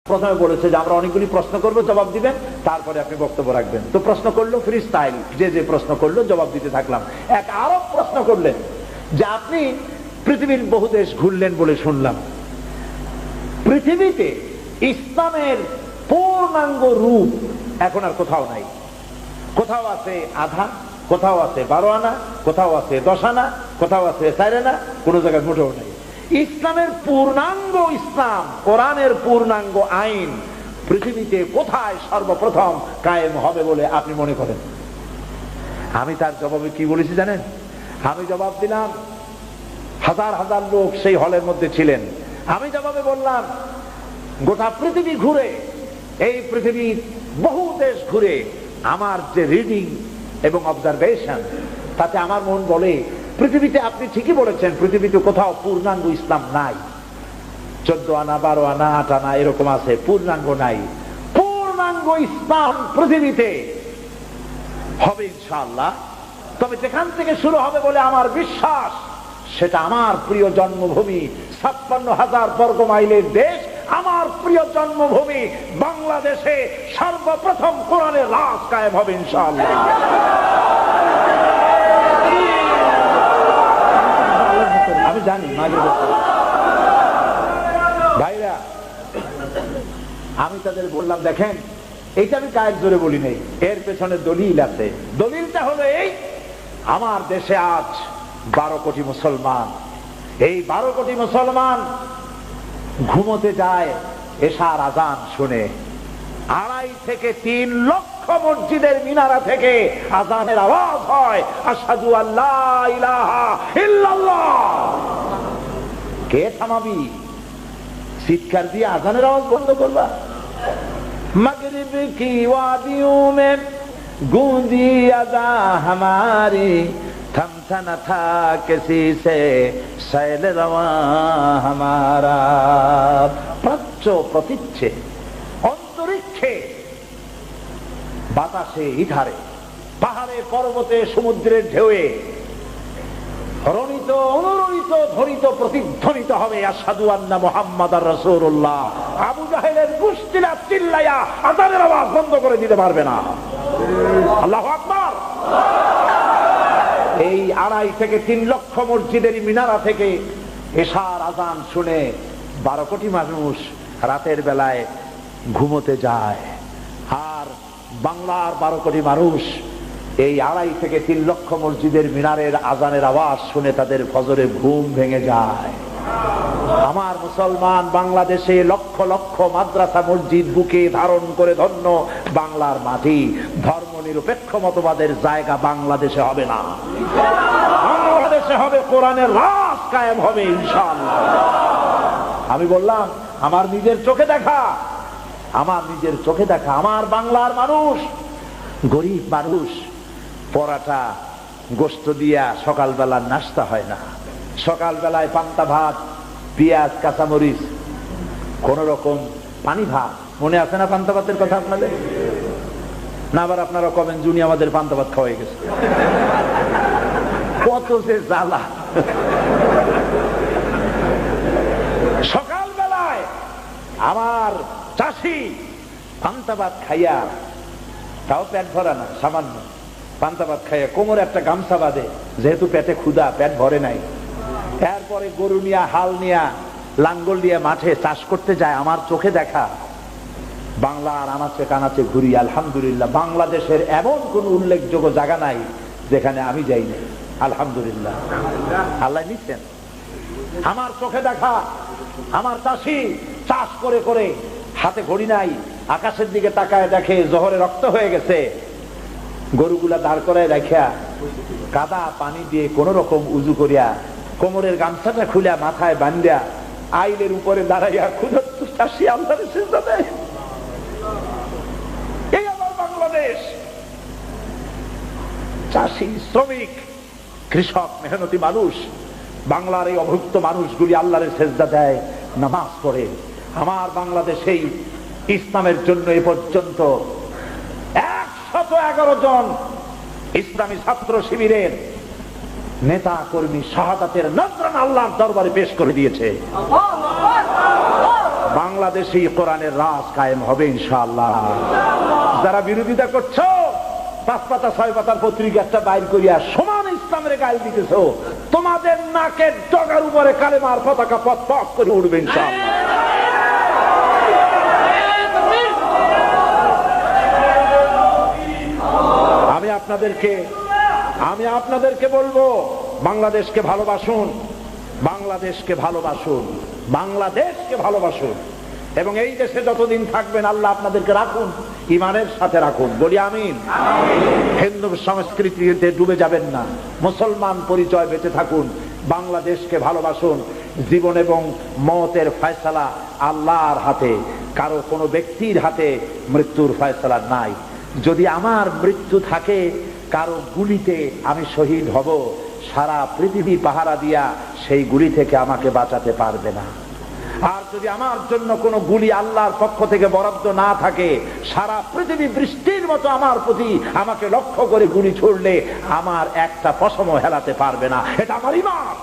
প্রথমে বলেছে যে আমরা অনেকগুলি প্রশ্ন করব, জবাব দিবেন, তারপরে আপনি বক্তব্য রাখবেন। তো প্রশ্ন করলো ফ্রি স্টাইল, যে যে প্রশ্ন করলো জবাব দিতে থাকলাম। এক আরব প্রশ্ন করলেন যে আপনি পৃথিবীর বহু দেশ ঘুরলেন বলে শুনলাম, পৃথিবীতে ইসলামের পূর্ণাঙ্গ রূপ এখন আর কোথাও নাই। কোথাও আছে আধা, কোথাও আছে 12 আনা, কোথাও আছে 10 আনা, কোথাও আছে 4 আনা, কোন জায়গায় মোটেও নাই। ইসলামের পূর্ণাঙ্গ ইসলাম, কোরআনের পূর্ণাঙ্গ আইন পৃথিবীতে কোথায় সর্বপ্রথম কায়েম হবে বলে আপনি মনে করেন? আমি তার জবাবে কি বলেছি জানেন? আমি জবাব দিলাম, হাজার হাজার লোক সেই হলের মধ্যে ছিলেন। আমি জবাবে বললাম, গোটা পৃথিবী ঘুরে, এই পৃথিবীর বহু দেশ ঘুরে আমার যে রিডিং এবং অবজারভেশন, তাতে আমার মন বলে পৃথিবীতে আপনি ঠিকই বলেছেন, পৃথিবীতে কোথাও পূর্ণাঙ্গ ইসলাম নাই। 14 আনা, 12 আনা, 8 আনা এরকম আছে, পূর্ণাঙ্গ নাই। পূর্ণাঙ্গ ইসলাম পৃথিবীতে হবে ইনশাআল্লাহ। তবে যেখান থেকে শুরু হবে বলে আমার বিশ্বাস, সেটা আমার প্রিয় জন্মভূমি, 56,000 বর্গ মাইলের দেশ, আমার প্রিয় জন্মভূমি বাংলাদেশে সর্বপ্রথম কোরআনের রাজ কায়েম হবে ইনশাআল্লাহ। আমি জানি ভাইরা, আমি তাদের বললাম, দেখেন এইটা আমি কায়ের জোরে বলি নাই, এর পেছনে দলিল আছে। দলিলটা হলো এই, আমার দেশে আজ 12 কোটি মুসলমান। এই 12 কোটি মুসলমান ঘুমোতে যায় এশার আজান শুনে। 2.5 থেকে 3 লক্ষ মসজিদের মিনারা থেকে আজানের আওয়াজ হয়, আশহাদু আল্লা ইলাহা ইল্লাল্লাহ। কে থামাবি? চিৎকার দিয়ে আজানের আওয়াজ বন্ধ করবা? मगरिब की वादियों में गूंजी अज़ा हमारी, थमथा न था किसी से सैल रवा हमारा। প্রাচ্য প্রতীচ্ছে, অন্তরিক্ষে, বাতাসে, ইধারে, পাহাড়ে, পর্বতে, সমুদ্রের ঢেউয়ে রণিত, অনুরণিত, ধ্বনিত, প্রতিধ্বনিত হবে আশহাদু আন্না মুহাম্মাদার রাসূলুল্লাহ। আবু জাহেলের গোষ্ঠীরা চিল্লায়া আযানের আওয়াজ বন্ধ করে দিতে পারবে না। আল্লাহু আকবার। এই 2.5 থেকে 3 লক্ষ মসজিদের মিনারা থেকে এশার আযান শুনে 12 কোটি মানুষ রাতের বেলায় ঘুমোতে যায়। আর বাংলার 12 কোটি মানুষ এই 2.5 থেকে 3 লক্ষ মসজিদের মিনারের আজানের আওয়াজ শুনে তাদের ফজরে ঘুম ভেঙে যায়। আমার মুসলমান বাংলাদেশে লক্ষ লক্ষ মাদ্রাসা মসজিদ বুকে ধারণ করে ধন্য বাংলার মাটি। ধর্ম নিরপেক্ষ মতবাদের জায়গা বাংলাদেশে হবে না, বাংলাদেশে হবে কোরআনের রাজ কায়েম হবে ইনশাআল্লাহ। আমি বললাম, আমার নিজের চোখে দেখা, আমার নিজের চোখে দেখা, আমার বাংলার মানুষ, গরিব মানুষ, পরাটা গোস্ত দিয়া সকালবেলা নাস্তা হয় না। সকালবেলায় পান্তা ভাত, পেঁয়াজ, কাঁচামরিচ, কোন রকম পানি ভাত। মনে আছে না পান্তা ভাতের কথা আপনাদের? না আবার আপনারা কবেন জুনি আমাদের পান্তা ভাত খাওয়াই গেছে। কত যে জ্বালা। সকালবেলায় আমার চাষি পান্তা ভাত খাইয়া, তাও পেট ভরা না, সামান্য পান্তা ভাত খাইয়া কোমরে একটা গামছা বাঁধে, যেহেতু পেটে ক্ষুধা, পেট ভরে নাই। এরপরে গরু নিয়া, হাল নিয়া, লাঙ্গল নিয়ে মাঠে চাষ করতে যায়। আমার চোখে দেখা। বাংলার আনাচে কানাচে ঘুরি, আলহামদুলিল্লাহ বাংলাদেশের এমন কোন উল্লেখযোগ্য জায়গা নাই যেখানে আমি যাইনি, আলহামদুলিল্লাহ। আল্লাহ নিচ্ছেন। আমার চোখে দেখা, আমার চাষি চাষ করে করে, হাতে ঘড়ি নাই, আকাশের দিকে তাকায় দেখে জোহরে রক্ত হয়ে গেছে। গরুগুলা দাঁড় করায় রাখিয়া কাদা পানি দিয়ে কোন রকম উজু করিয়া কোমরের গামছাটা খুলিয়া মাথায় বান্ধিয়া আইলের উপরে দাঁড়াইয়া ক্ষুধার্ত চাষি আল্লাহর সিজদা দেয়। এই আমার বাংলাদেশ। চাষি, শ্রমিক, কৃষক, মেহনতি মানুষ, বাংলার এই অভুক্ত মানুষগুলি আল্লাহর সিজদা দেয়, নামাজ পড়ে। আমার বাংলাদেশেই ইসলামের জন্য এ পর্যন্ত 111 জন ইসলামী ছাত্র শিবিরের নেতা কর্মী শাহাদাতের নজরানা আল্লাহর দরবারে পেশ করে দিয়েছে। বাংলাদেশে কোরআনের রাজ কায়েম হবে ইনশাআল্লাহ। যারা বিরোধিতা করছো, 5 পাতা 6 পাতার পত্রিকা একটা বাইর করিয়া সমান ইসলামের গাল দিতেছো, তোমাদের নাকের ডগার উপরে কালেমার পতাকা পথ পথ করে উঠবে ইনশাআল্লাহ। আমি আপনাদেরকে বলবো, বাংলাদেশকে ভালোবাসুন, বাংলাদেশকে ভালোবাসুন, বাংলাদেশকে ভালোবাসুন, এবং এই দেশে যতদিন থাকবেন আল্লাহ আপনাদেরকে রাখুন, ঈমানের সাথে রাখুন, বলি আমিন। হিন্দু সংস্কৃতিতে ডুবে যাবেন না, মুসলমান পরিচয় বেঁচে থাকুন, বাংলাদেশকে ভালোবাসুন। জীবন এবং মওতের ফয়সালা আল্লাহর হাতে, কারো কোনো ব্যক্তির হাতে মৃত্যুর ফয়সালা নাই। যদি আমার মৃত্যু থাকে কারো গুলিতে আমি শহীদ হব, সারা পৃথিবী পাহারা দিয়া সেই গুলি থেকে আমাকে বাঁচাতে পারবে না। আর যদি আমার জন্য কোনো গুলি আল্লাহর পক্ষ থেকে বরাদ্দ না থাকে, সারা পৃথিবী বৃষ্টির মতো আমার প্রতি আমাকে লক্ষ্য করে গুলি ছুড়লে আমার একটা পশমও হেলাতে পারবে না। এটা আমার ঈমান।